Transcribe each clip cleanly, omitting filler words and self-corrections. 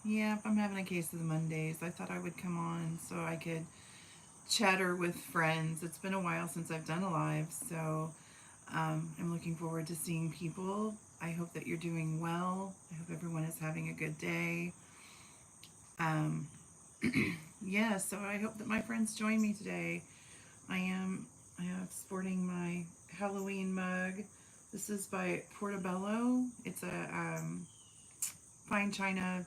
Yeah, I'm having a case of the Mondays. I thought I would come on so I could chatter with friends. It's been a while since I've done a live, so I'm looking forward to seeing people. I hope that you're doing well. I hope everyone is having a good day. Um, yeah, so I hope that my friends join me today. I am sporting my Halloween mug. This is by Portobello. It's a fine china.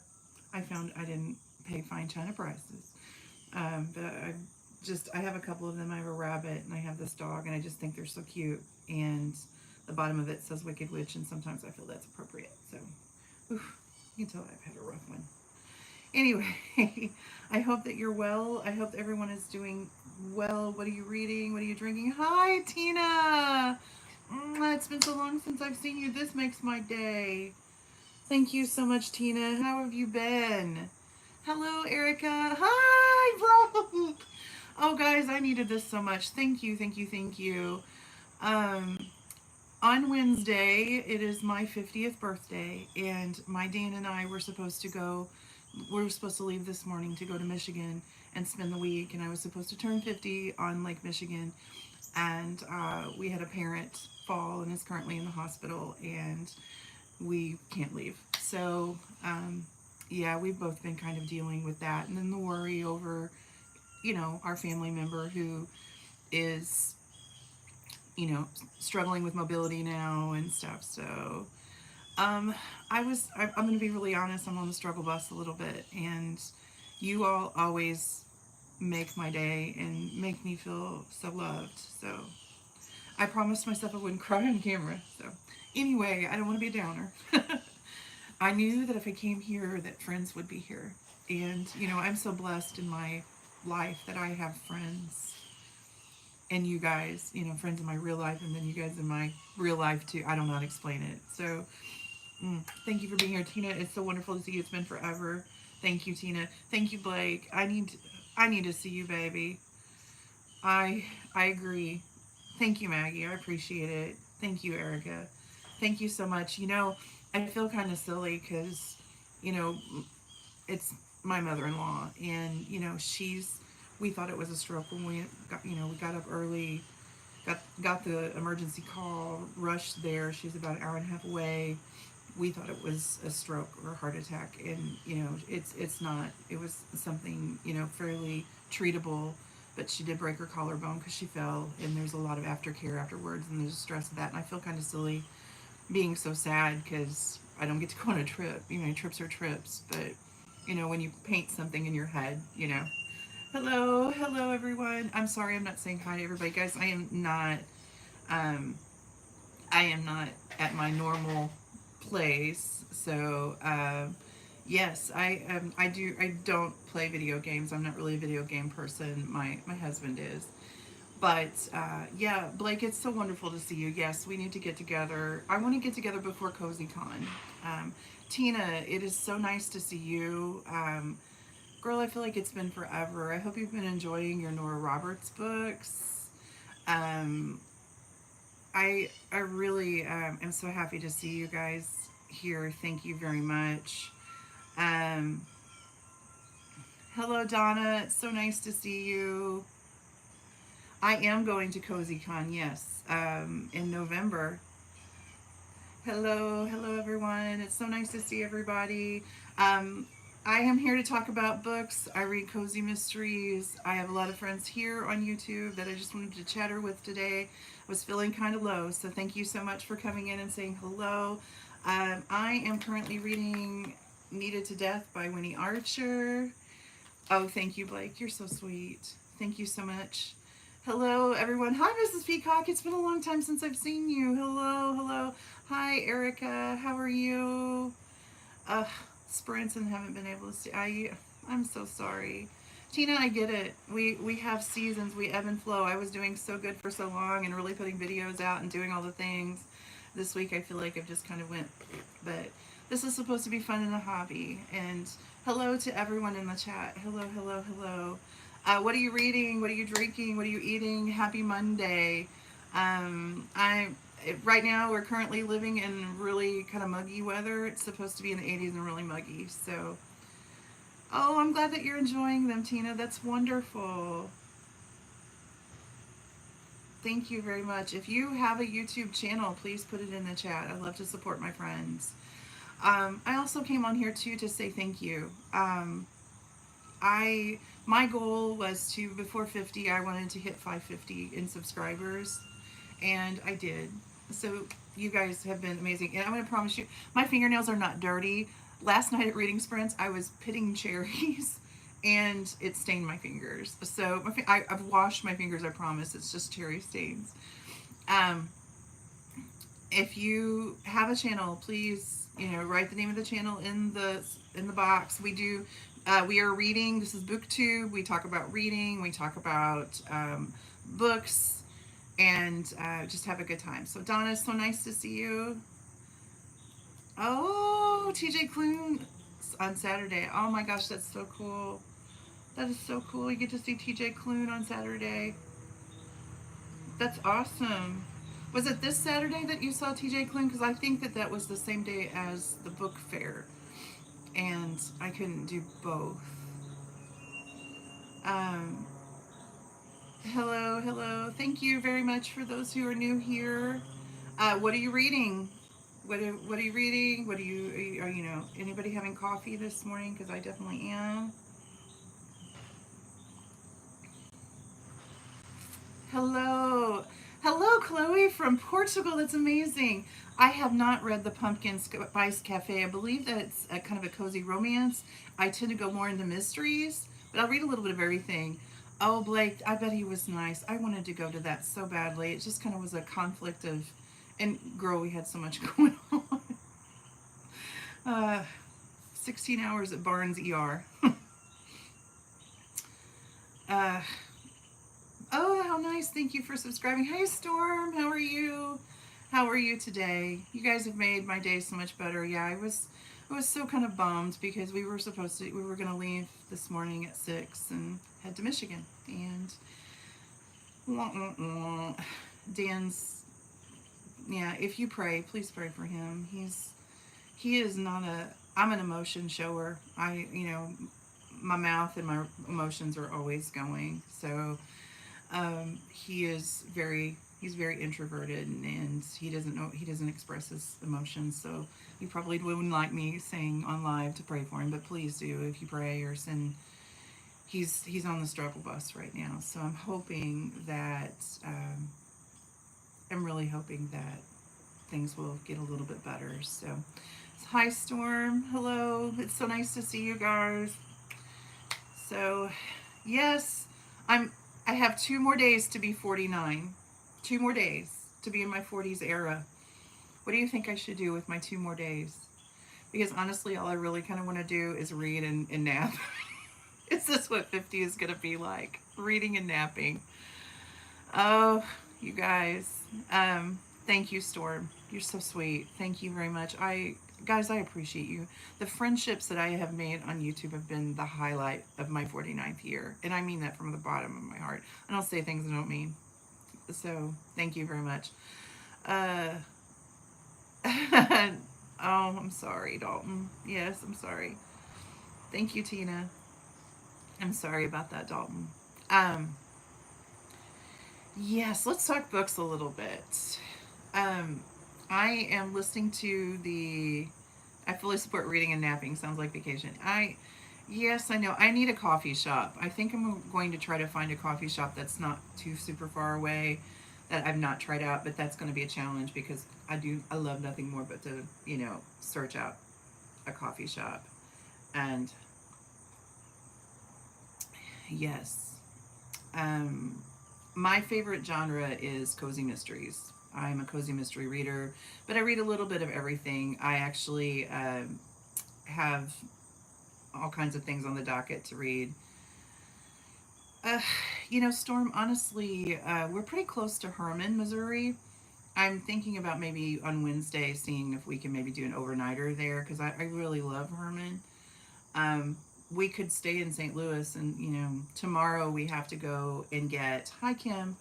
I didn't pay fine china prices. But I have a couple of them. I have a rabbit and I have this dog, and I just think they're so cute. And the bottom of it says Wicked Witch, and sometimes I feel that's appropriate. So, oof, you can tell I've had a rough one. Anyway, I hope that you're well. I hope everyone is doing well. What are you reading? What are you drinking? Hi, Tina. It's been so long since I've seen you. This makes my day. Thank you so much, Tina. How have you been? Hello, Erica. Hi, bro. Oh, guys, I needed this so much. Thank you, thank you, thank you. Um, on Wednesday, it is my 50th birthday, and my Dan and I were supposed to go. We were supposed to leave this morning to go to Michigan and spend the week, and I was supposed to turn 50 on Lake Michigan, and we had a parent fall and is currently in the hospital, and we can't leave. So, yeah, we've both been kind of dealing with that, and then the worry over, our family member who is, you know, struggling with mobility now and stuff. So, um, I'm going to be really honest. I'm on the struggle bus a little bit, and you all always make my day and make me feel so loved. So, I promised myself I wouldn't cry on camera. So, anyway, I don't want to be a downer. I knew that if I came here, that friends would be here, and I'm so blessed in my life that I have friends and you guys, friends in my real life, and then you guys in my real life too. I don't know how to explain it. So, thank you for being here, Tina. It's so wonderful to see you. It's been forever. Thank you, Tina. Thank you, Blake. I need to see you, baby. I agree. Thank you, Maggie. I appreciate it. Thank you, Erica. Thank you so much. I feel kind of silly because, you know, it's my mother-in-law, and we thought it was a stroke when we got up early, got the emergency call, rushed there. She's about an hour and a half away. We thought it was a stroke or a heart attack, and it's not. It was something fairly treatable, but she did break her collarbone because she fell, and there's a lot of aftercare afterwards, and there's stress of that, and I feel kind of silly being so sad because I don't get to go on a trip. Trips are trips, but when you paint something in your head, Hello, hello everyone. I'm sorry I'm not saying hi to everybody, guys. Um, I am not at my normal place. So, yes, I don't play video games. I'm not really a video game person. My husband is. But yeah, Blake, it's so wonderful to see you. Yes, we need to get together. I want to get together before Cozy Con. Tina, it is so nice to see you. Girl, I feel like it's been forever. I hope you've been enjoying your Nora Roberts books. Um, I really am so happy to see you guys here. Thank you very much. Um, hello, Donna. It's so nice to see you. I am going to Cozy Con, yes, in November. Hello, hello everyone. It's so nice to see everybody. Um, I am here to talk about books. I read cozy mysteries. I have a lot of friends here on YouTube that I just wanted to chatter with today. I was feeling kind of low, so thank you so much for coming in and saying hello. I am currently reading Needed to Death by Winnie Archer. Oh, thank you, Blake. You're so sweet. Thank you so much. Hello, everyone. Hi, Mrs. Peacock. It's been a long time since I've seen you. Hello, hello. Hi, Erica. How are you? Uh, Sprints and haven't been able to see. I'm so sorry. Tina, I get it. We have seasons. We ebb and flow. I was doing so good for so long and really putting videos out and doing all the things. This week I feel like I've just kind of went, but this is supposed to be fun and a hobby. And hello to everyone in the chat. Hello, hello, hello. What are you reading? What are you drinking? What are you eating? Happy Monday. I Right now we're currently living in really kind of muggy weather. It's supposed to be in the 80s and really muggy. So Oh, I'm glad that you're enjoying them, Tina. That's wonderful. Thank you very much. If you have a YouTube channel, please put it in the chat. I love to support my friends. I also came on here too to say thank you. I My goal was to, before 50, I wanted to hit 550 in subscribers, and I did. So you guys have been amazing, and I'm going to promise you, my fingernails are not dirty. Last night at reading sprints, I was pitting cherries, and it stained my fingers. So I've washed my fingers. I promise. It's just cherry stains. Um, if you have a channel, please, write the name of the channel in the box. We are reading. This is booktube. We talk about reading. We talk about books, and just have a good time. So Donna, it's so nice to see you. Oh, TJ Klune on Saturday. Oh my gosh, that's so cool. That is so cool. You get to see TJ Klune on Saturday. That's awesome. Was it this Saturday that you saw TJ Klune? Because I think that was the same day as the book fair, and I couldn't do both. Um, Hello, hello. Thank you very much for those who are new here. What are you reading? What are you reading? Are anybody having coffee this morning? Because I definitely am. Hello. Hello, Chloe from Portugal. That's amazing. I have not read the Pumpkin Spice Cafe. I believe that it's a kind of a cozy romance. I tend to go more into mysteries, but I'll read a little bit of everything. Oh, Blake, I bet he was nice. I wanted to go to that so badly. It just kind of was a conflict of, and girl, we had so much going on. Uh, 16 hours at Barnes ER. uh, Oh, how nice. Thank you for subscribing. Hey, Storm. How are you? How are you today? You guys have made my day so much better. Yeah, I was so kind of bummed because we were going to leave this morning at 6 and head to Michigan. And Dan's, yeah, if you pray, please pray for him. He is not I'm an emotion shower. My mouth and my emotions are always going. So, he's very introverted, and he doesn't express his emotions. So you probably wouldn't like me saying on live to pray for him, but please do if you pray or send. He's on the struggle bus right now, so I'm really hoping that things will get a little bit better. So, hi Storm, hello. It's so nice to see you guys. So, yes, I have 2 more days to be 49. 2 more days to be in my 40s era. What do you think I should do with my 2 more days? Because honestly, all I really kind of want to do is read and nap. Is this what 50 is going to be like? Reading and napping. Oh, you guys. Thank you, Storm. You're so sweet. Thank you very much. Guys, I appreciate you. The friendships that I have made on YouTube have been the highlight of my 49th year. And I mean that from the bottom of my heart. I don't say things I don't mean. So, thank you very much. Oh, I'm sorry, Dalton. Yes, I'm sorry. Thank you, Tina. I'm sorry about that, Dalton. Um, yes, let's talk books a little bit. Um, I am listening to I fully support reading and napping. Sounds like vacation. Yes, I know. I need a coffee shop. I think I'm going to try to find a coffee shop that's not too super far away, that I've not tried out, but that's going to be a challenge because I love nothing more but to, search out a coffee shop. And yes, my favorite genre is cozy mysteries. I'm a cozy mystery reader, but I read a little bit of everything. I actually have all kinds of things on the docket to read. Uh, Storm, honestly, we're pretty close to Herman, Missouri. I'm thinking about maybe on Wednesday seeing if we can maybe do an overnighter there because I really love Herman. We could stay in St. Louis, and tomorrow we have to go and get. Hi, Kim.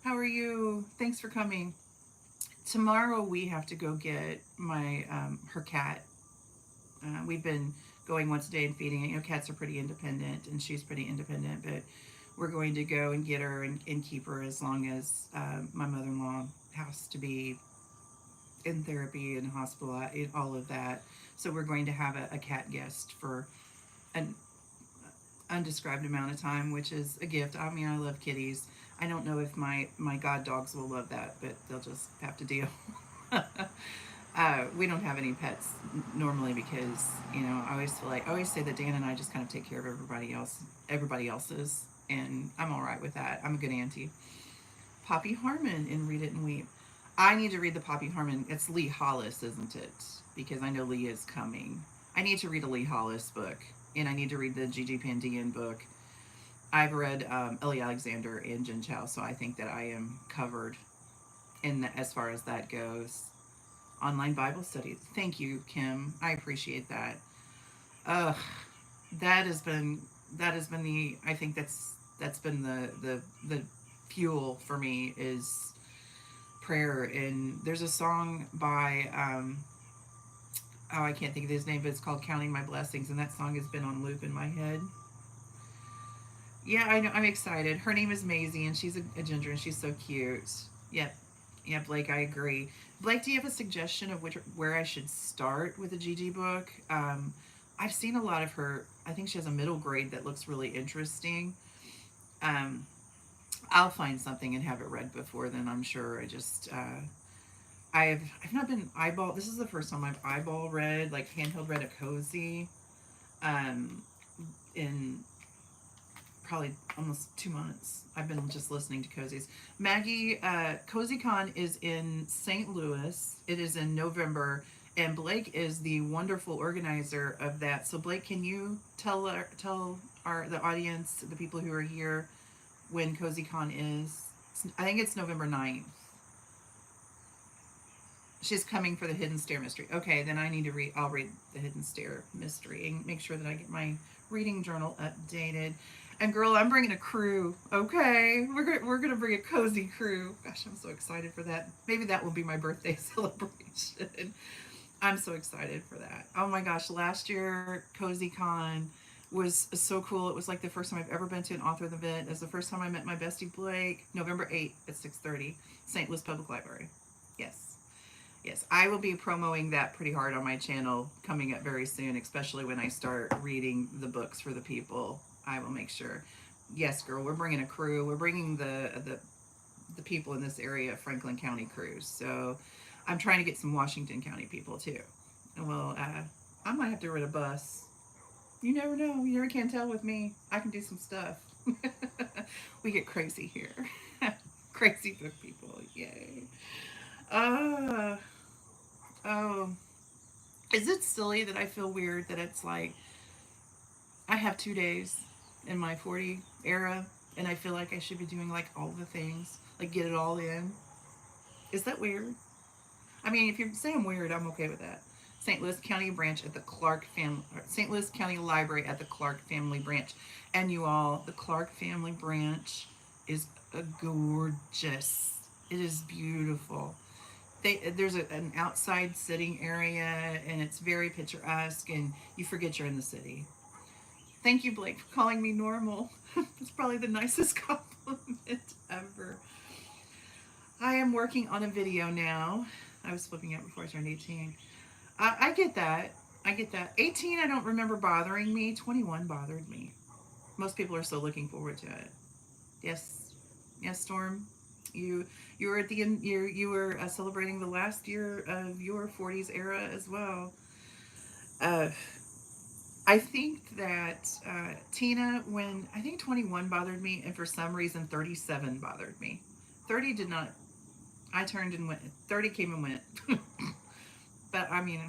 How are you? Thanks for coming. Tomorrow we have to go get my her cat. We've been going once a day and feeding it. You know, cats are pretty independent, and she's pretty independent, but we're going to go and get her and keep her as long as my mother-in-law has to be in therapy and hospital, all of that. So we're going to have a cat guest for an undescribed amount of time, which is a gift. I mean, I love kitties. I don't know if my god dogs will love that, but they'll just have to deal. We don't have any pets normally because, you know, I always feel like, I always say that Dan and I just kind of take care of everybody else's, and I'm all right with that. I'm a good auntie. Poppy Harmon in Read It and Weep. I need to read the Poppy Harmon. It's Lee Hollis, isn't it? Because I know Lee is coming. I need to read a Lee Hollis book, and I need to read the Gigi Pandian book. I've read Ellie Alexander and Jen Chow, so I think that I am covered as far as that goes. Online Bible studies. Thank you, Kim. I appreciate that. Ugh, that has been the, I think that's been the fuel for me is prayer. And there's a song by oh, I can't think of his name, but it's called Counting My Blessings, and that song has been on loop in my head. Yeah, I know. I'm excited. Her name is Maisie, and she's a ginger, and she's so cute. Yep. Yeah, Blake, I agree. Blake, do you have a suggestion of where I should start with a Gigi book? I've seen a lot of her. I think she has a middle grade that looks really interesting. Um, I'll find something and have it read before then, I'm sure. I've not been eyeball. This is the first time I've eyeball read, like handheld read a cozy, um, in probably almost 2 months. I've been just listening to cozies. Maggie, CozyCon is in St. Louis. It is in November, and Blake is the wonderful organizer of that. So Blake, can you tell the audience, the people who are here, when CozyCon is? I think it's November 9th. She's coming for the Hidden Stair Mystery. Okay, then I need to read. I'll read the Hidden Stair Mystery and make sure that I get my reading journal updated. And girl, I'm bringing a crew. Okay, we're gonna bring a cozy crew. Gosh, I'm so excited for that. Maybe that will be my birthday celebration. I'm so excited for that. Oh my gosh, last year CozyCon was so cool. It was like the first time I've ever been to an author event. It was the first time I met my bestie Blake. November 8th at 6:30, St. Louis Public Library. Yes. Yes, I will be promoting that pretty hard on my channel coming up very soon, especially when I start reading the books for the people. I will make sure. Yes, girl, we're bringing a crew. We're bringing the people in this area, Franklin County crews. So I'm trying to get some Washington County people too. And well, I might have to rent a bus. You never know. You never can tell with me. I can do some stuff. We get crazy here. Crazy book people. Yay. Uh, oh. Is it silly that I feel weird that it's like I have 2 days in my 40 era and I feel like I should be doing like all the things, like get it all in? Is that weird? I mean, if you're saying weird, I'm okay with that. St. Louis County branch at the Clark family, St. Louis County Library at the Clark family branch. And you all, the Clark family branch is a gorgeous. It is beautiful. There's an outside sitting area, and it's very picturesque, and you forget you're in the city. Thank you, Blake, for calling me normal. It's probably the nicest compliment ever. I am working on a video now. I was flipping out before I turned 18. I get that. I get that. 18, I don't remember bothering me. 21 bothered me. Most people are still looking forward to it. Yes. Yes, Storm. You were at the end. You were celebrating the last year of your 40s era as well. I think that Tina, when I think 21 bothered me, and for some reason 37 bothered me. 30 did not. I turned and went. 30 came and went. But I mean,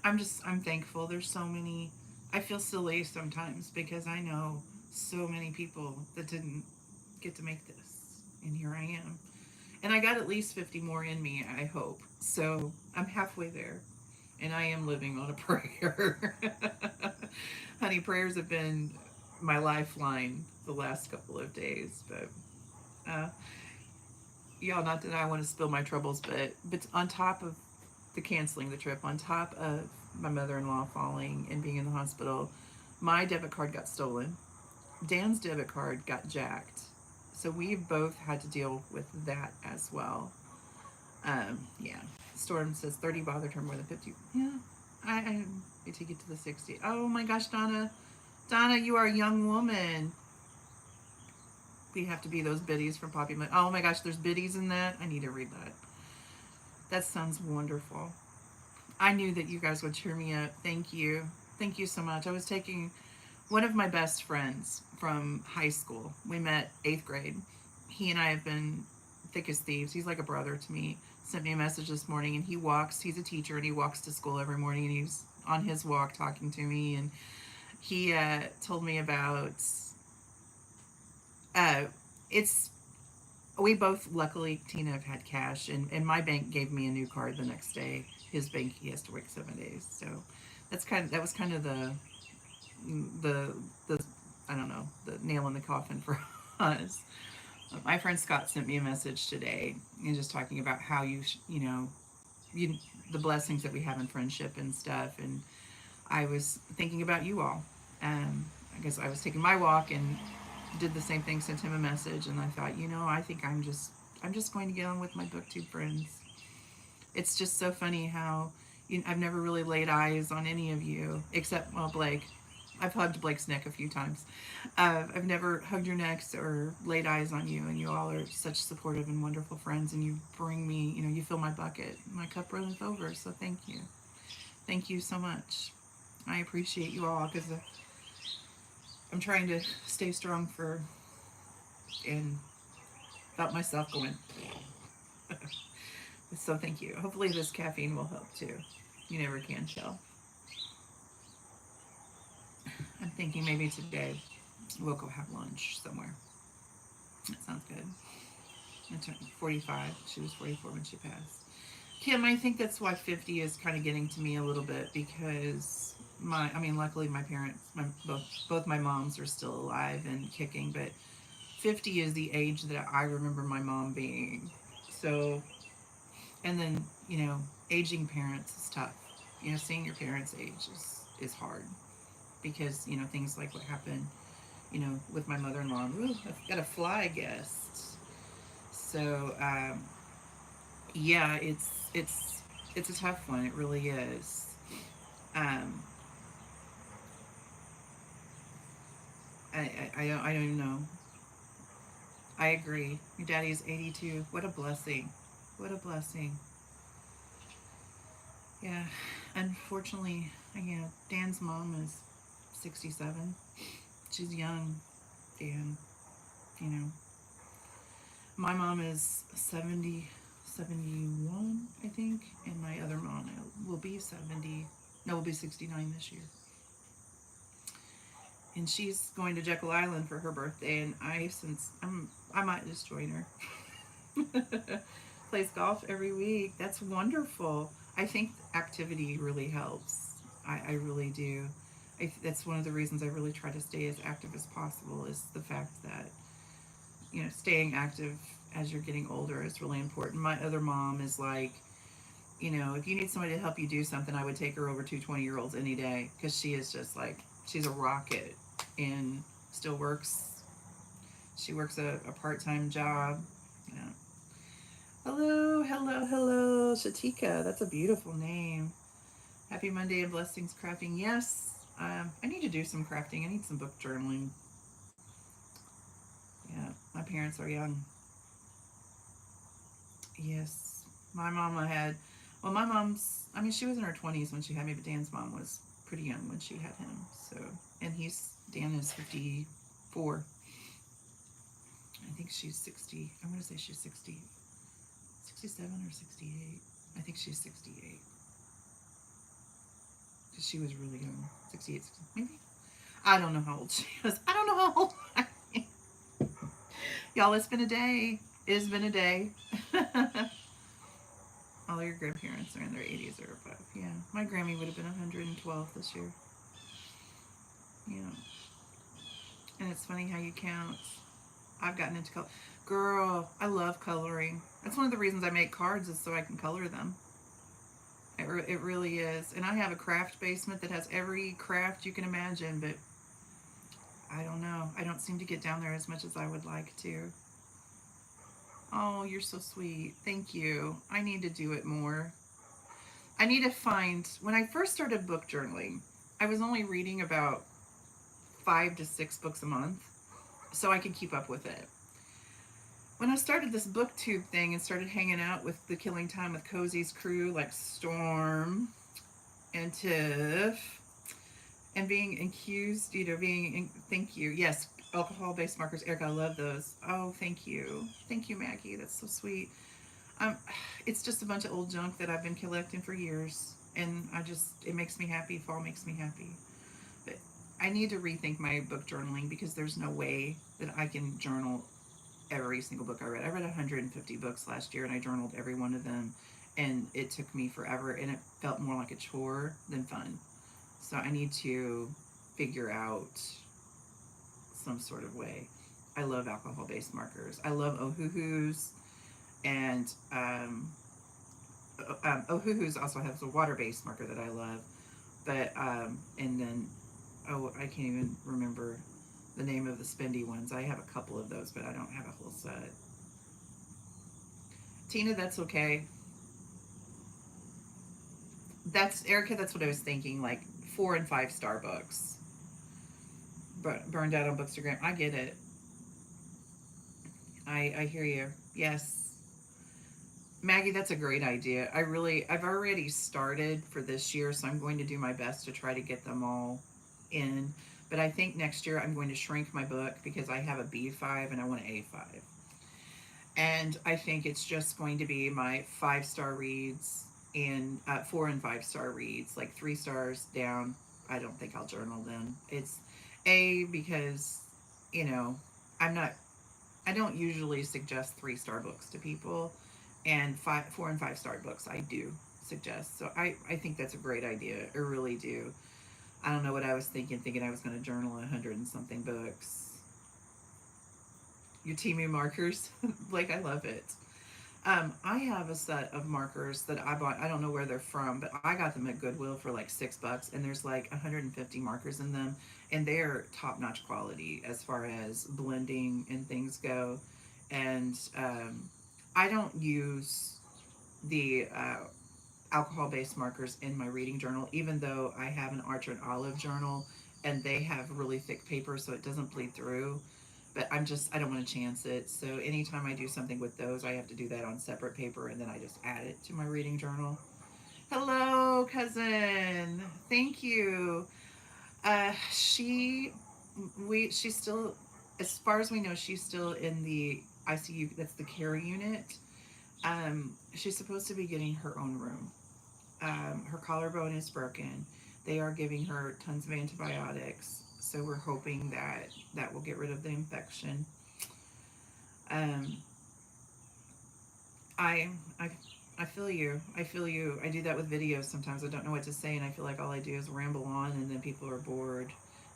I'm thankful. There's so many. I feel silly sometimes because I know so many people that didn't get to make this, and here I am. And I got at least 50 more in me, I hope. So I'm halfway there, and I am living on a prayer. Honey, prayers have been my lifeline the last couple of days, but y'all, not that I want to spill my troubles, but on top of the canceling the trip, on top of my mother-in-law falling and being in the hospital, my debit card got stolen. Dan's debit card got jacked. So we've both had to deal with that as well. Yeah. Storm says 30 bothered her more than 50. Yeah. I take it to the 60. Oh my gosh, Donna. Donna, you are a young woman. We have to be those biddies from Poppy. Oh my gosh, there's biddies in that. I need to read that. That sounds wonderful. I knew that you guys would cheer me up. Thank you. Thank you so much. I was taking one of my best friends from high school. We met 8th grade. He and I have been thick as thieves. He's like a brother to me. Sent me a message this morning, and he's a teacher, and he walks to school every morning, and he's on his walk talking to me, and he told me about it's we both, luckily, Tina, have had cash, and my bank gave me a new card the next day. His bank, he has to wait 7 days. So that was kind of the I don't know, the nail in the coffin for us. My friend Scott sent me a message today, and just talking about how the blessings that we have in friendship and stuff. And I was thinking about you all. I guess I was taking my walk and did the same thing, sent him a message, and I thought, I think I'm just going to get on with my booktube friends. It's just so funny how I've never really laid eyes on any of you except, well, Blake. I've hugged Blake's neck a few times. I've never hugged your necks or laid eyes on you, and you all are such supportive and wonderful friends, and you bring me, you fill my bucket. My cup runneth over, so thank you. Thank you so much. I appreciate you all, because I'm trying to stay strong and felt myself going. So thank you. Hopefully this caffeine will help too. You never can tell. I'm thinking maybe today we'll go have lunch somewhere. That sounds good. I turned 45. She was 44 when she passed. Kim, I think that's why 50 is kind of getting to me a little bit, because luckily my parents, both my moms are still alive and kicking, but 50 is the age that I remember my mom being. So, and then, aging parents is tough. Seeing your parents age is hard, because, things like what happened, with my mother-in-law. Ooh, I've got a fly guest. So, yeah, it's a tough one. It really is. I don't even know. I agree. Your daddy is 82. What a blessing. What a blessing. Yeah. Unfortunately, Dan's mom is 67. She's young. Dan, my mom is 71, I think, and my other mom will be 70. No, will be 69 this year. And she's going to Jekyll Island for her birthday, and I might just join her. Plays golf every week. That's wonderful. I think activity really helps. I really do. That's one of the reasons I really try to stay as active as possible, is the fact that, staying active as you're getting older is really important. My other mom is like, if you need somebody to help you do something, I would take her over 2 20-year-olds any day, because she is just like, she's a rocket and still works. She works a part-time job. Yeah. Hello, hello, hello, Shatika. That's a beautiful name. Happy Monday and blessings crafting. Yes, I need to do some crafting. I need some book journaling. Yeah, my parents are young. Yes, my mama had, well, my mom's, she was in her 20s when she had me, but Dan's mom was pretty young when she had him. So, and Dan is 54. I think she's 60. I'm going to say she's 60, 67 or 68. I think she's 68. Because she was really young. 68, 60, maybe? I don't know how old she was. I don't know how old I am. Y'all, it's been a day. It's been a day. All your grandparents are in their 80s or above. Yeah. My Grammy would have been 112 this year. Yeah. And it's funny how you count. I've gotten into color. Girl, I love coloring. That's one of the reasons I make cards, is so I can color them. it really is. And I have a craft basement that has every craft you can imagine, but I don't know. I don't seem to get down there as much as I would like to. Oh, you're so sweet. Thank you. I need to do it more. I need to find, when I first started book journaling, I was only reading about 5 to 6 books a month so I could keep up with it. When I started this booktube thing and started hanging out with the Killing Time with Cozy's crew like Storm and Tiff and being accused, thank you. Yes, alcohol-based markers. Erica, I love those. Oh, thank you. Thank you, Maggie. That's so sweet. Um, it's just a bunch of old junk that I've been collecting for years. And it makes me happy. Fall makes me happy. But I need to rethink my book journaling because there's no way that I can journal every single book I read. I read 150 books last year and I journaled every one of them. And it took me forever and it felt more like a chore than fun. So I need to figure out some sort of way. I love alcohol-based markers. I love Ohuhu's, and Ohuhu's also has a water-based marker that I love. But and then I can't even remember the name of the spendy ones. I have a couple of those, but I don't have a whole set. Tina, that's okay. That's Erica. That's what I was thinking. Like 4 and 5 star books. Burned out on Bookstagram. I get it. I hear you. Yes. Maggie, that's a great idea. I've already started for this year, so I'm going to do my best to try to get them all in. But I think next year I'm going to shrink my book because I have a B5 and I want an A5. And I think it's just going to be my 5 star reads and 4 and 5 star reads, like 3 stars down. I don't think I'll journal them. It's A because, you know, I'm not, I don't usually suggest 3 star books to people, and 4 and 5 star books I do suggest. So I think that's a great idea. I really do. I don't know what I was thinking I was going to journal 100 and something books. Your Timu markers, like I love it. I have a set of markers that I bought. I don't know where they're from, but I got them at Goodwill for like $6, and there's like 150 markers in them, and they're top-notch quality as far as blending and things go. And I don't use the alcohol-based markers in my reading journal, even though I have an Archer and Olive journal, and they have really thick paper, so it doesn't bleed through. But I don't want to chance it. So anytime I do something with those, I have to do that on separate paper, and then I just add it to my reading journal. Hello, cousin. Thank you. She's still, as far as we know, she's still in the ICU. That's the care unit. She's supposed to be getting her own room. Her collarbone is broken. They are giving her tons of antibiotics, so we're hoping that that will get rid of the infection. Um, I, I, I feel you. I feel you. I do that with videos sometimes. I don't know what to say, and I feel like all I do is ramble on, and then people are bored.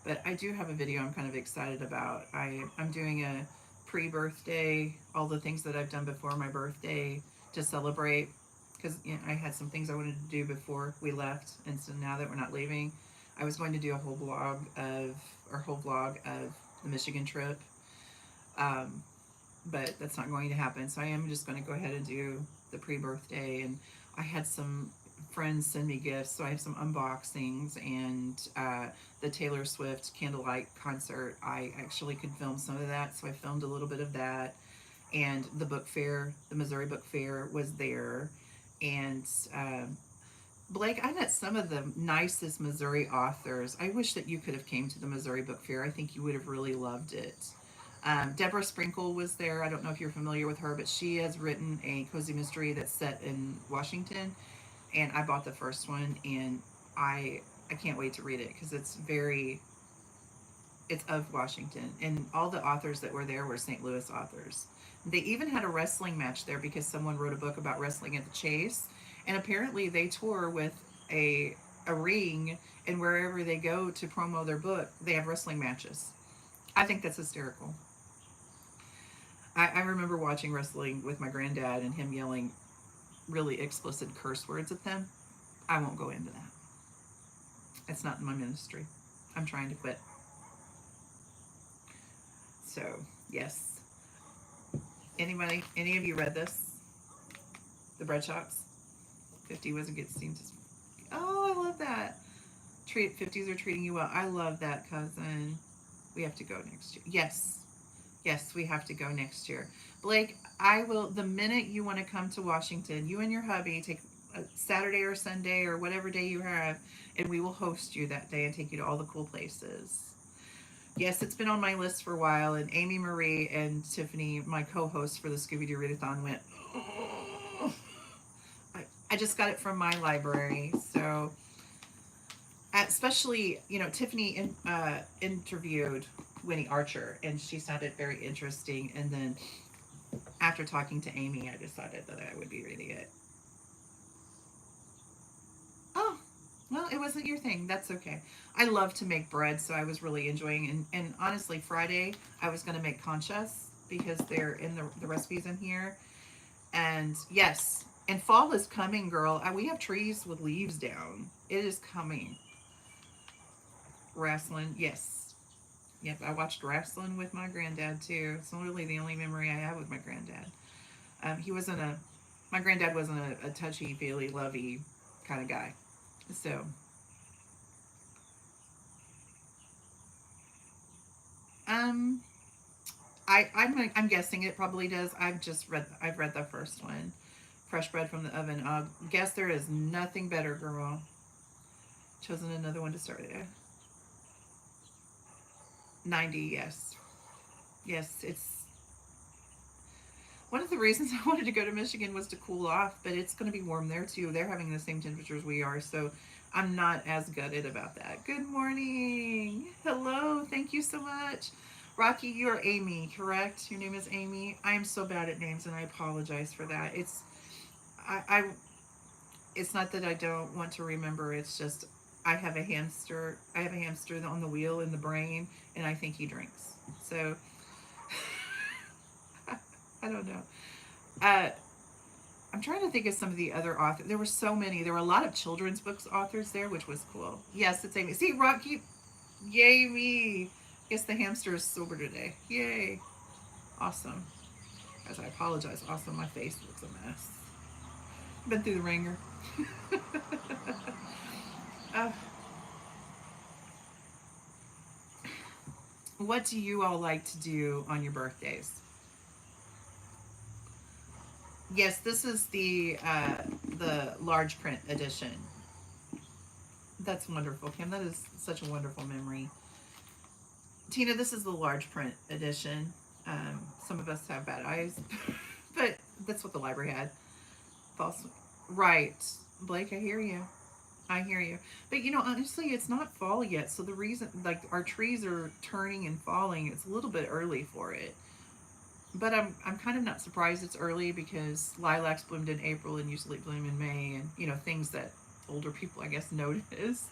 But I do have a video I'm kind of excited about. I'm doing a pre-birthday, all the things that I've done before my birthday to celebrate, because I had some things I wanted to do before we left, and so now that we're not leaving, I was going to do a whole vlog of the Michigan trip, but that's not going to happen. So I am just going to go ahead and do the pre-birthday, and I had some friends send me gifts, so I have some unboxings, and the Taylor Swift candlelight concert, I actually could film some of that, so I filmed a little bit of that. And the book fair, the Missouri Book Fair was there, and Blake, I met some of the nicest Missouri authors. I wish that you could have came to the Missouri Book Fair. I think you would have really loved it. Deborah Sprinkle was there. I don't know if you're familiar with her, but she has written a cozy mystery that's set in Washington, and I bought the first one, and I can't wait to read it because it's of Washington, and all the authors that were there were St. Louis authors. They even had a wrestling match there because someone wrote a book about wrestling at the Chase, and apparently they tour with a ring, and wherever they go to promo their book, they have wrestling matches. I think that's hysterical. I remember watching wrestling with my granddad and him yelling really explicit curse words at them. I won't go into that. It's not in my ministry. I'm trying to quit. So, yes. Anybody, any of you read this? The Bread Shops? 50 was a good scene. Oh, I love that. 50s are treating you well. I love that, cousin. We have to go next year. Yes. Yes, we have to go next year. Blake, I will, the minute you want to come to Washington, you and your hubby take a Saturday or Sunday or whatever day you have, and we will host you that day and take you to all the cool places. Yes, it's been on my list for a while, and Amy Marie and Tiffany, my co-hosts for the Scooby-Doo Readathon, went, oh. I just got it from my library, so especially, you know, Tiffany interviewed Winnie Archer, and she sounded very interesting. And then after talking to Amy, I decided that I would be reading it. Oh, well, it wasn't your thing. That's okay. I love to make bread, so I was really enjoying. And honestly, Friday I was going to make conchas because they're in the recipes in here. And yes, and fall is coming, girl. We have trees with leaves down. It is coming. Wrestling, yes. Yep, I watched wrestling with my granddad too. It's literally the only memory I have with my granddad. He wasn't a, my granddad wasn't a touchy feely, lovey kind of guy. So, um, I'm guessing it probably does. I've read the first one, Fresh Bread from the Oven. Guess there is nothing better, girl. Chosen another one to start it. 90, yes, yes. It's one of the reasons I wanted to go to Michigan was to cool off, but it's going to be warm there too. They're having the same temperatures we are, so I'm not as gutted about that. Good morning. Hello. Thank you so much. Rocky, you are Amy, correct? Your name is Amy. I am so bad at names, and I apologize for that. I it's not that I don't want to remember. It's just I have a hamster. I have a hamster on the wheel in the brain, and I think he drinks. So I don't know. Uh, I'm trying to think of some of the other authors. There were so many. There were a lot of children's books authors there, which was cool. Yes, it's Amy. See, Rocky, yay me. Guess the hamster is sober today. Yay. Awesome. As I apologize. Awesome. My face looks a mess. Been through the ringer. uh, what do you all like to do on your birthdays? Yes, this is the large print edition. That's wonderful, Kim. That is such a wonderful memory. Tina, this is the large print edition. Some of us have bad eyes, but that's what the library had. False, right? Blake, I hear you. I hear you. But you know, honestly, it's not fall yet. So the reason, like, our trees are turning and falling, it's a little bit early for it. But I'm kind of not surprised it's early because lilacs bloomed in April and usually bloom in May, and you know, things that older people I guess notice.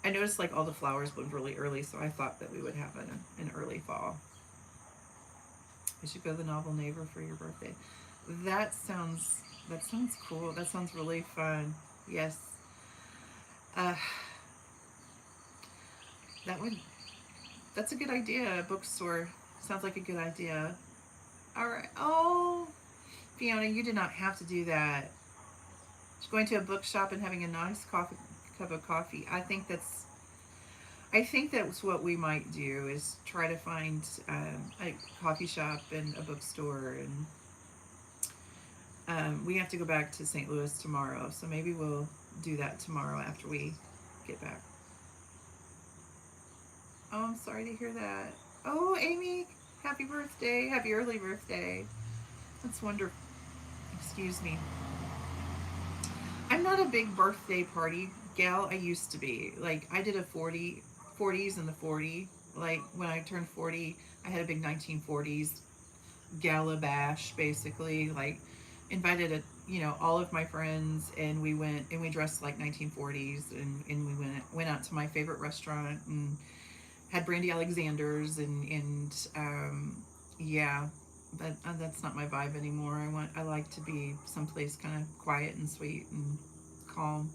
I noticed like all the flowers bloomed really early, so I thought that we would have an early fall. We should go to the novel neighbor for your birthday. That sounds cool. That sounds really fun. Yes. Uh, that would that's a good idea. A bookstore sounds like a good idea. All right. Oh, Fiona, you did not have to do that. Just going to a bookshop and having a nice cup of coffee. I think that's what we might do is try to find a coffee shop and a bookstore, and we have to go back to St. Louis tomorrow, so maybe we'll do that tomorrow after we get back. Oh, I'm sorry to hear that. Oh, Amy, happy birthday. Happy early birthday. That's wonderful. Excuse me. I'm not a big birthday party gal. I used to be. Like, I did a 40s in the 40. Like, when I turned 40, I had a big 1940s gala bash, basically. Like, invited all of my friends, and we went and we dressed like 1940s, and we went out to my favorite restaurant and had Brandy Alexander's, and yeah, but that's not my vibe anymore. I like to be someplace kind of quiet and sweet and calm.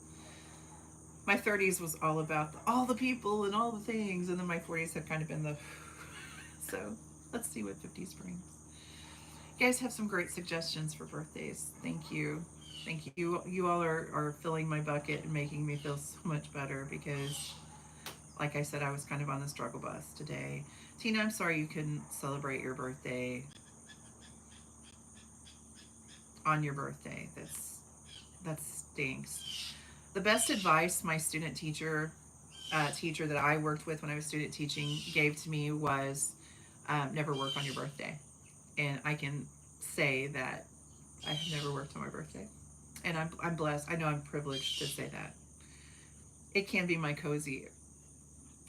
My 30s was all about all the people and all the things, and then my 40s have kind of been the so let's see what 50s brings. You guys have some great suggestions for birthdays. Thank you. Thank you. You all are filling my bucket and making me feel so much better because, like I said, I was kind of on the struggle bus today. Tina, I'm sorry you couldn't celebrate your birthday on your birthday. That stinks. The best advice my student teacher that I worked with when I was student teaching gave to me was never work on your birthday. And I can say that I have never worked on my birthday. And I'm blessed. I know I'm privileged to say that. It can be my cozy.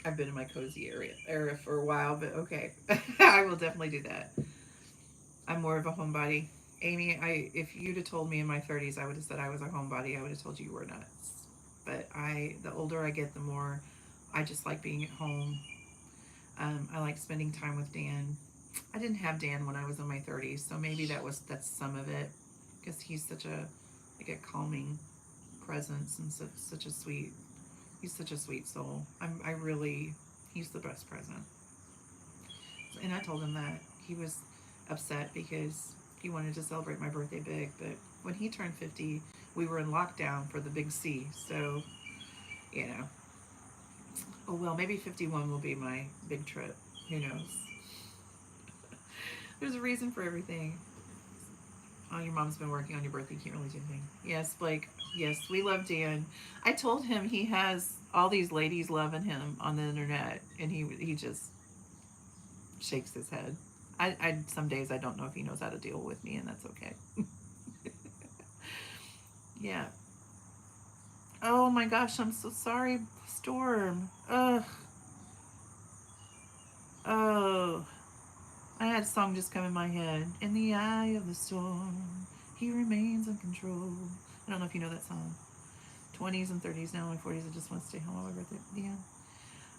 I've been in my cozy area for a while, but okay. I will definitely do that. I'm more of a homebody. Amy, if you'd have told me in my 30s, I would have said I was a homebody. I would have told you were nuts. But the older I get, the more I just like being at home. I like spending time with Dan. I didn't have Dan when I was in my 30s, so maybe that's some of it, because he's such a like a calming presence and such a sweet. He's such a sweet soul. I really he's the best present. And I told him that he was upset because he wanted to celebrate my birthday big, but when he turned 50, we were in lockdown for the big C. So, you know, oh well, maybe 51 will be my big trip. Who knows? There's a reason for everything. Oh, your mom's been working on your birthday. You can't really do anything. Yes, Blake. Yes, we love Dan. I told him he has all these ladies loving him on the internet, and he just shakes his head. I some days I don't know if he knows how to deal with me, and that's okay. Yeah. Oh my gosh, I'm so sorry, Storm. Ugh. Oh. I had a song just come in my head. In the eye of the storm, he remains in control. I don't know if you know that song. 20s and 30s now, my 40s, I just want to stay home on my birthday. Yeah.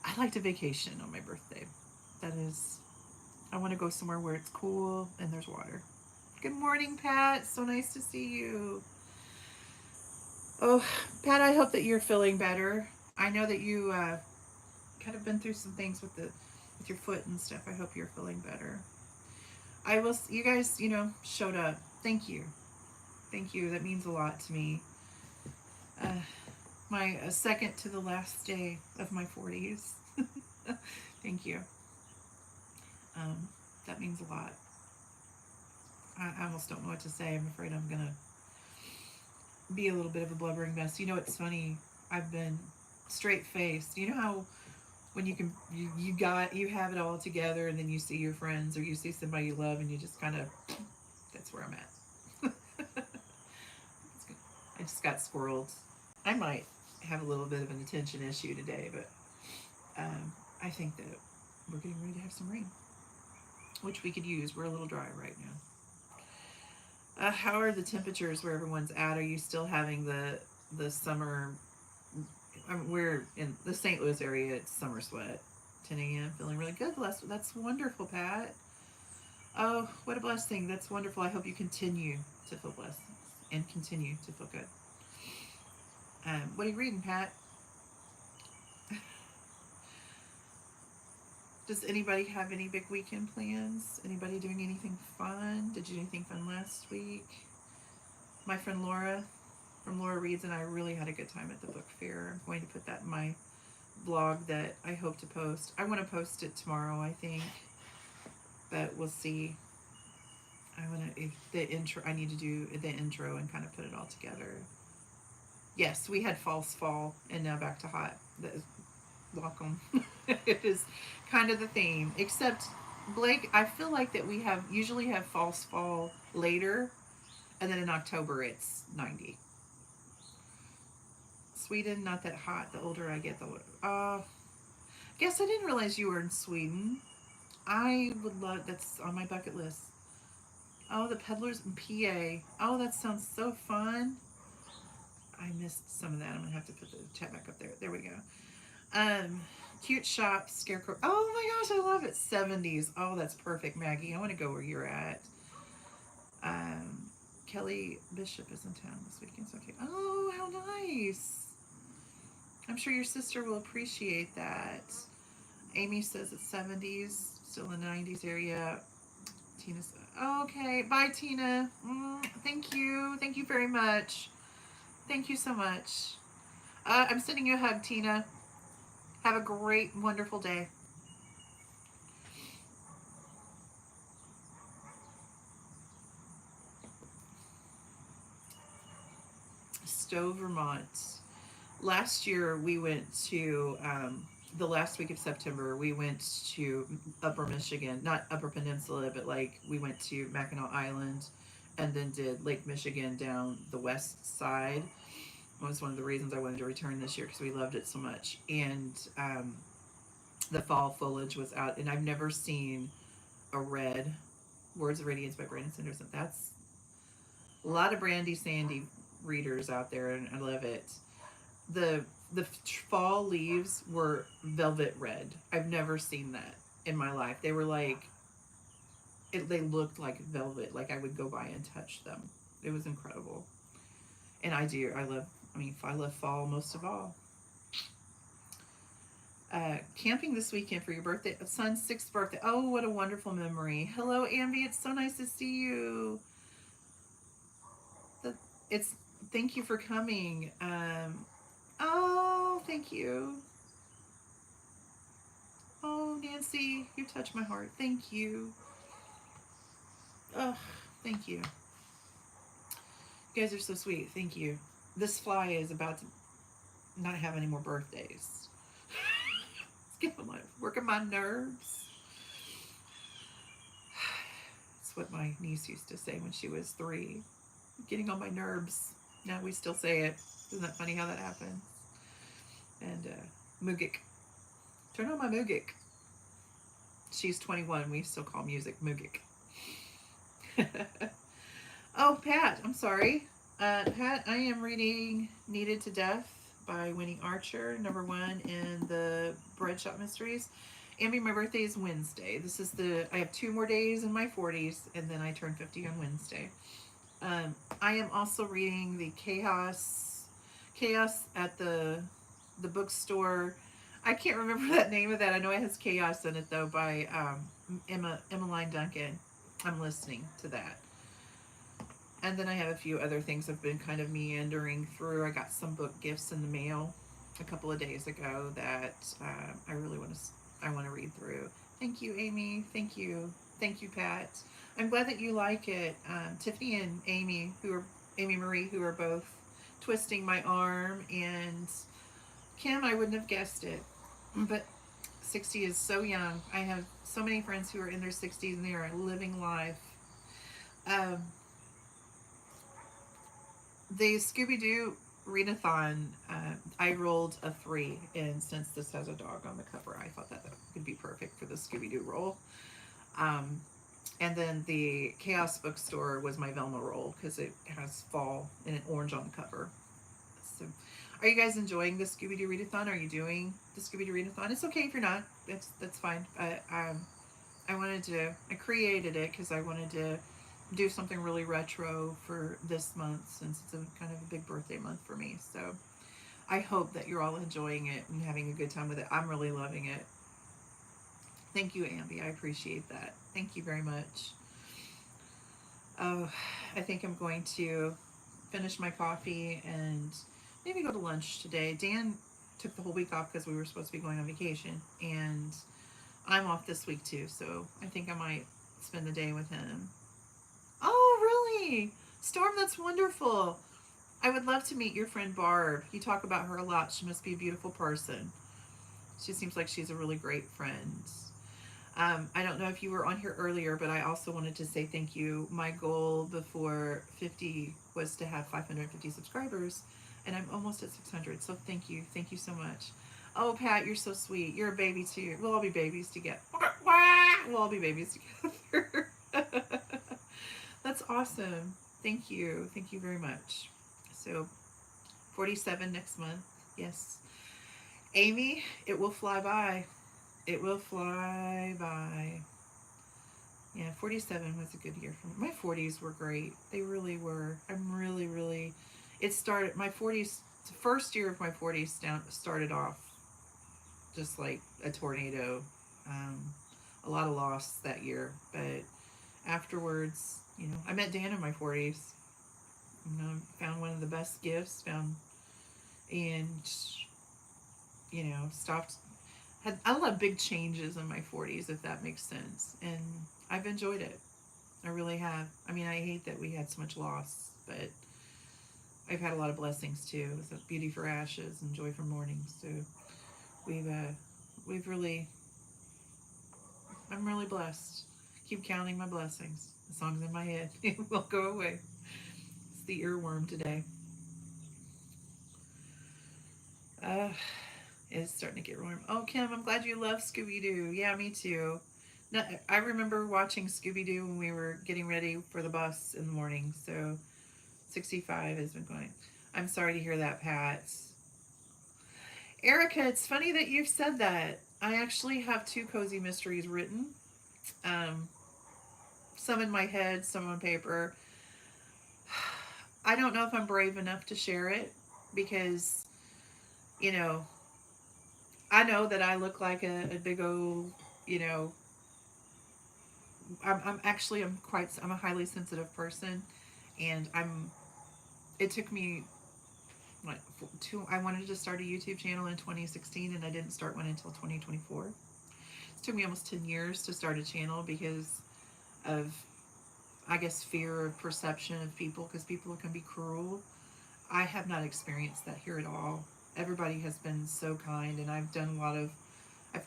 I like to vacation on my birthday. That is, I want to go somewhere where it's cool and there's water. Good morning, Pat. So nice to see you. Oh, Pat, I hope that you're feeling better. I know that you kind of been through some things with your foot and stuff. I hope you're feeling better. I will. You guys, showed up. Thank you. Thank you. That means a lot to me. Uh, my second to the last day of my 40s. Thank you. Um, that means a lot. I almost don't know what to say. I'm afraid I'm gonna be a little bit of a blubbering mess. It's funny. I've been straight faced. You know how when you have it all together, and then you see your friends or you see somebody you love, and you just kind of that's where I'm at. I just got squirreled. I might have a little bit of an attention issue today, but I think that we're getting ready to have some rain, which we could use. We're a little dry right now. How are the temperatures where everyone's at? Are you still having the summer? We're in the St. Louis area. It's summer sweat. 10 a.m. Feeling really good. That's wonderful, Pat. Oh, what a blessing. That's wonderful. I hope you continue to feel blessed and continue to feel good. What are you reading, Pat? Does anybody have any big weekend plans? Anybody doing anything fun? Did you do anything fun last week? My friend Laura from Laura Reads and I really had a good time at the book fair. I'm going to put that in my blog that I hope to post. I want to post it tomorrow, I think, but we'll see. The intro. I need to do the intro and kind of put it all together. Yes, we had false fall and now back to hot. Welcome. It is kind of the theme, except Blake, I feel like that we usually have false fall later, and then in October it's 90. Sweden, not that hot. The older I get, the guess I didn't realize you were in Sweden. I would love. That's on my bucket list. Oh, the peddlers in PA. Oh, that sounds so fun. I missed some of that. I'm gonna have to put the chat back up there. There we go. Cute shop, scarecrow. Oh my gosh, I love it. 70s. Oh, that's perfect, Maggie. I want to go where you're at. Kelly Bishop is in town this weekend. So okay. Oh, how nice. I'm sure your sister will appreciate that. Amy says it's 70s, still in the 90s area. Tina said, okay, bye, Tina. Thank you. Thank you very much. Thank you so much. I'm sending you a hug, Tina. Have a great, wonderful day. Stowe, Vermont. Last year we went to the last week of September. We went to Upper Michigan, not Upper Peninsula, but like we went to Mackinac Island, and then did Lake Michigan down the west side. It was one of the reasons I wanted to return this year because we loved it so much. And the fall foliage was out, and I've never seen a red. Words of Radiance by Brandon Sanderson. That's a lot of Brandy Sandy readers out there, and I love it. the the fall leaves were velvet red. I've never seen that in my life. They were like they looked like velvet. Like I would go by and touch them. It was incredible. And I do. I love fall most of all. Camping this weekend for your birthday, son's 6th birthday. Oh, what a wonderful memory. Hello, Ambi. It's so nice to see you. The, it's Thank you for coming. Oh, thank you. Oh, Nancy, you touch my heart. Thank you. Oh, thank you. You guys are so sweet. Thank you. This fly is about to not have any more birthdays. It's working my nerves. It's what my niece used to say when she was 3. Getting on my nerves. Now we still say it. Isn't that funny how that happened? And Mugik. Turn on my Mugik. She's 21. We still call music Mugik. Oh, Pat, I'm sorry. Pat, I am reading Needed to Death by Winnie Archer, #1 in the Bread Shop Mysteries. Ambi, my birthday is Wednesday. I have 2 more days in my 40s, and then I turn 50 on Wednesday. I am also reading the Chaos at the bookstore. I can't remember that name of that. I know it has chaos in it though, by Emmeline Duncan. I'm listening to that. And then I have a few other things I've been kind of meandering through. I got some book gifts in the mail a couple of days ago that I want to read through. Thank you, Amy. Thank you, Pat. I'm glad that you like it. Tiffany and Amy Marie, who are both twisting my arm, and Kim, I wouldn't have guessed it, but 60 is so young. I have so many friends who are in their 60s and they are living life. The Scooby-Doo readathon, I rolled a 3, and since this has a dog on the cover, I thought that would be perfect for the Scooby-Doo roll. And then the Chaos Bookstore was my Velma roll because it has fall and an orange on the cover. So, are you guys enjoying the Scooby-Doo readathon? Are you doing the Scooby-Doo readathon? It's okay if you're not. That's fine. I created it because I wanted to do something really retro for this month since it's kind of a big birthday month for me. So I hope that you're all enjoying it and having a good time with it. I'm really loving it. Thank you, Ambi. I appreciate that. Thank you very much. Oh, I think I'm going to finish my coffee and maybe go to lunch today. Dan took the whole week off because we were supposed to be going on vacation, and I'm off this week too, so I think I might spend the day with him. Oh, really? Storm, that's wonderful. I would love to meet your friend Barb. You talk about her a lot. She must be a beautiful person. She seems like she's a really great friend. I don't know if you were on here earlier, but I also wanted to say thank you. My goal before 50 was to have 550 subscribers, and I'm almost at 600, so thank you. Thank you so much. Oh, Pat, you're so sweet. You're a baby, too. We'll all be babies together. We'll all be babies together. That's awesome. Thank you. Thank you very much. So, 47 next month. Yes. Amy, it will fly by. It will fly by. Yeah, 47 was a good year for me. My 40s were great. They really were. My 40s the first year of my 40s started off just like a tornado. Um, a lot of loss that year, but afterwards, I met Dan in my 40s. Found one of the best gifts, and stopped. Had a lot of big changes in my 40s, if that makes sense, and I've enjoyed it. I really have. I mean, I hate that we had so much loss, but I've had a lot of blessings too. So beauty for ashes and joy for mourning. So we've uh, we've really, I'm really blessed. Keep counting my blessings. The song's in my head. It won't go away. It's the earworm today. Uh, it's starting to get warm. Oh, Kim, I'm glad you love Scooby Doo. Yeah, me too. No, I remember watching Scooby Doo when we were getting ready for the bus in the morning. So 65 has been going. I'm sorry to hear that, Pat. Erica, it's funny that you've said that. I actually have two cozy mysteries written. Um, some in my head, some on paper. I don't know if I'm brave enough to share it because, you know, I know that I look like a big old, you know, I'm actually, I'm a highly sensitive person, and it took me, what, I wanted to start a YouTube channel in 2016, and I didn't start one until 2024. It took me almost 10 years to start a channel because of, I guess, fear of perception of people, because people can be cruel. I have not experienced that here at all. Everybody has been so kind, and I've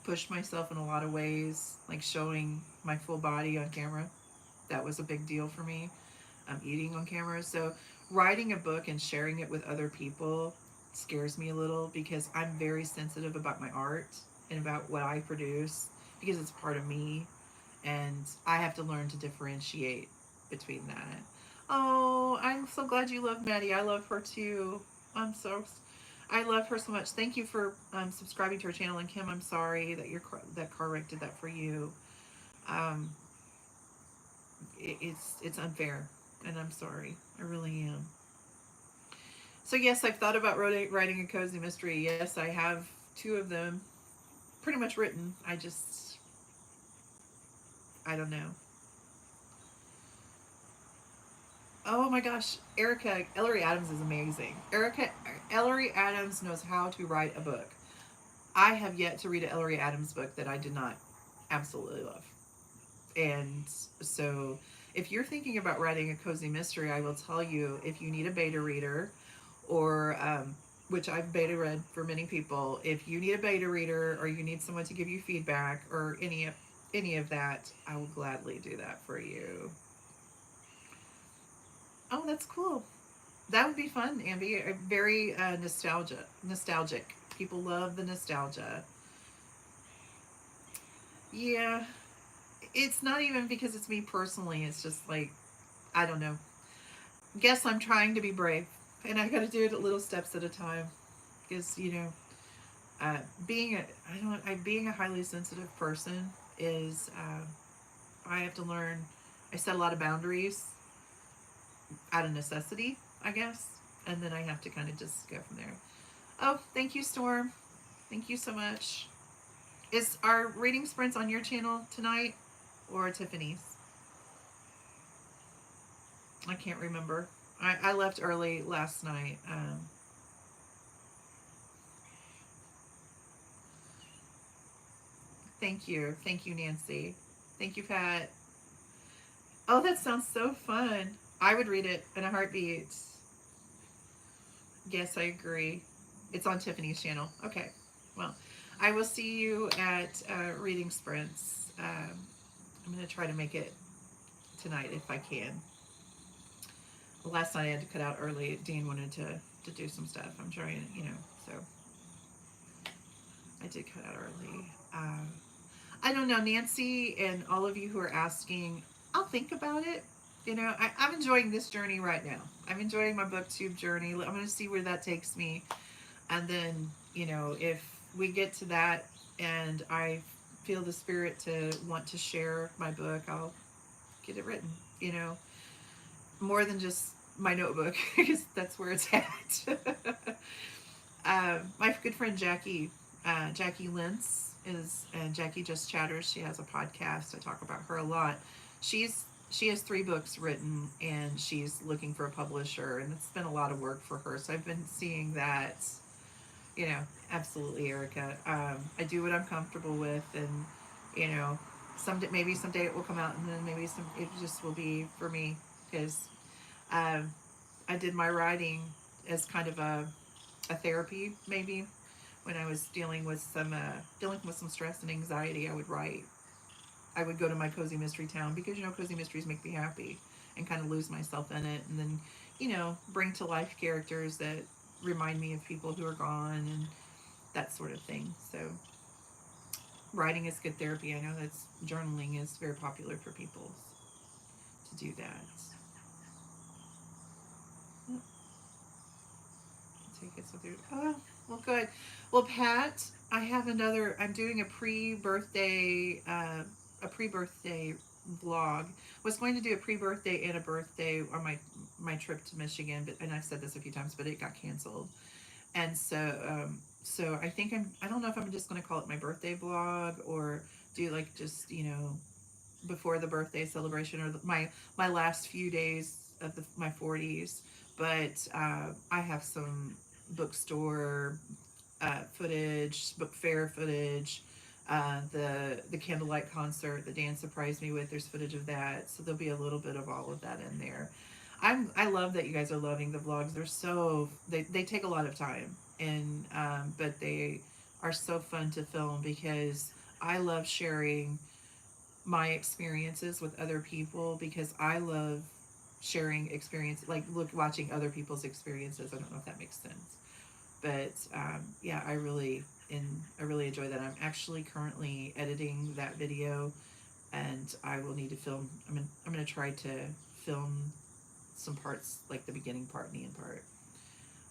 pushed myself in a lot of ways, like showing my full body on camera. That was a big deal for me. Eating on camera. So writing a book and sharing it with other people scares me a little because I'm very sensitive about my art and about what I produce because it's part of me, and I have to learn to differentiate between that. Oh, I'm so glad you love Maddie. I love her too. I'm so I love her so much. Thank you for subscribing to her channel. And Kim, I'm sorry that that car wreck did that for you. Um, it's unfair, and I'm sorry. I really am. So yes, I've thought about writing a cozy mystery. Yes, I have two of them pretty much written. I don't know. Oh my gosh, Ellery Adams is amazing. Ellery Adams knows how to write a book. I have yet to read an Ellery Adams book that I did not absolutely love. And so, if you're thinking about writing a cozy mystery, I will tell you, if you need a beta reader, or which I've beta read for many people, if you need a beta reader or you need someone to give you feedback or any of that, I will gladly do that for you. Oh, that's cool. That would be fun, Ambi. Very nostalgic. People love the nostalgia. Yeah, it's not even because it's me personally. It's just like, I don't know. Guess I'm trying to be brave, and I got to do it at little steps at a time. Because being a I don't being a highly sensitive person is I have to learn. I set a lot of boundaries out of necessity, I guess, and then I have to kind of just go from there. Oh, thank you, Storm. Thank you so much. Is our reading sprints on your channel tonight or Tiffany's? I can't remember. I left early last night. Thank you, Nancy. Thank you, Pat. Oh, that sounds so fun. I would read it in a heartbeat. Yes, I agree. It's on Tiffany's channel. Okay. Well, I will see you at reading sprints. I'm going to try to make it tonight if I can. Last night I had to cut out early. Dean wanted to do some stuff. I'm trying, so I did cut out early. I don't know, Nancy, and all of you who are asking, I'll think about it. I'm enjoying this journey right now. I'm enjoying my booktube journey. I'm going to see where that takes me. And then, if we get to that and I feel the spirit to want to share my book, I'll get it written, more than just my notebook because that's where it's at. My good friend Jackie Lentz and Jackie Just Chatters. She has a podcast. I talk about her a lot. She has 3 books written, and she's looking for a publisher, and it's been a lot of work for her. So I've been seeing that. You know, absolutely, Erica. I do what I'm comfortable with, and you know, someday it will come out, and then maybe it just will be for me because um, I did my writing as kind of a therapy maybe when I was dealing with some stress and anxiety. I would go to my cozy mystery town because cozy mysteries make me happy, and kind of lose myself in it, and then bring to life characters that remind me of people who are gone and that sort of thing. So writing is good therapy. I know that journaling is very popular for people to do that. Take it so through. Oh, well, good. Well, Pat, I have another. I'm doing a pre-birthday vlog. Was going to do a pre-birthday and a birthday on my trip to Michigan, and I've said this a few times, but it got canceled. And so I think I don't know if I'm just going to call it my birthday vlog or do like just before the birthday celebration or my last few days of my 40s. But I have some bookstore footage, book fair footage, the candlelight concert that Dan surprised me with. There's footage of that, so there'll be a little bit of all of that in there. I love that you guys are loving the vlogs. They take a lot of time, and but they are so fun to film because I love sharing my experiences with other people because I love sharing experience watching other people's experiences. I don't know if that makes sense, but yeah, I really enjoy that. I'm actually currently editing that video, and I will need to film. I'm gonna try to film some parts, like the beginning part and the end part.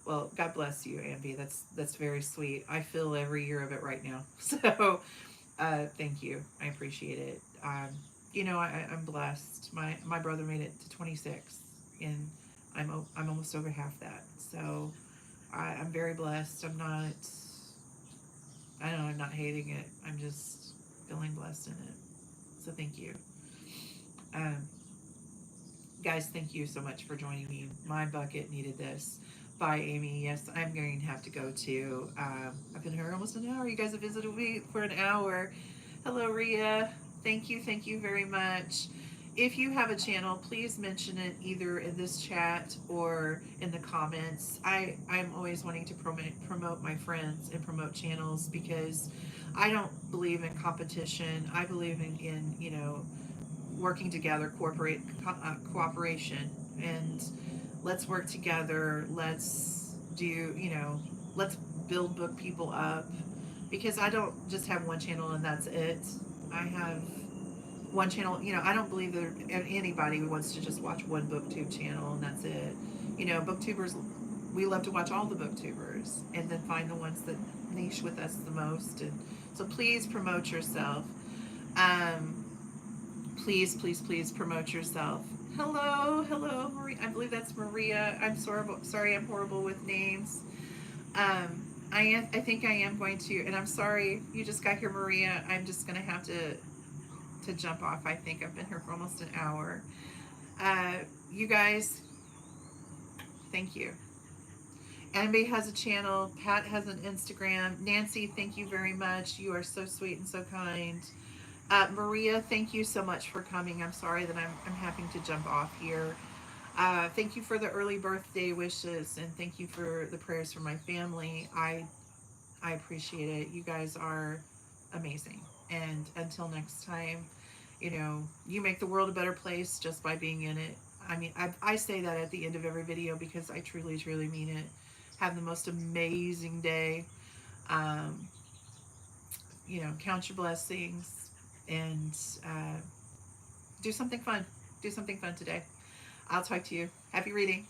Well, God bless you, Ambi. That's very sweet. I feel every year of it right now. So thank you. I appreciate it. I'm blessed. My brother made it to 26, and I'm almost over half that. So I'm very blessed. I know I'm not hating it. I'm just feeling blessed in it. So thank you. Um, Guys, thank you so much for joining me. My bucket needed this. Bye, Amy. Yes, I'm going to have to go too. I've been here almost an hour. You guys have visited me for an hour. Hello, Ria. Thank you very much. If you have a channel, please mention it either in this chat or in the comments. I'm always wanting to promote my friends and promote channels because I don't believe in competition. I believe in working together, cooperation, and let's work together. Let's build book people up because I don't just have one channel and that's it. I have one channel. I don't believe that anybody wants to just watch one booktube channel and that's it. Booktubers, we love to watch all the booktubers and then find the ones that niche with us the most. And so please promote yourself. Um, please promote yourself. Hello, Maria. I believe that's Maria. I'm sorry, I'm horrible with names. I think I am going to, and I'm sorry you just got here, Maria. I'm just gonna have to jump off. I think I've been here for almost an hour. You guys, thank you. Anybody has a channel. Pat has an Instagram. Nancy, thank you very much. You are so sweet and so kind. Maria, thank you so much for coming. I'm sorry that I'm having to jump off here. Thank you for the early birthday wishes, and thank you for the prayers for my family. I appreciate it. You guys are amazing. And until next time, you make the world a better place just by being in it. I mean, I say that at the end of every video because I truly mean it. Have the most amazing day. Um, count your blessings and do something fun. Do something fun today. I'll talk to you. Happy reading.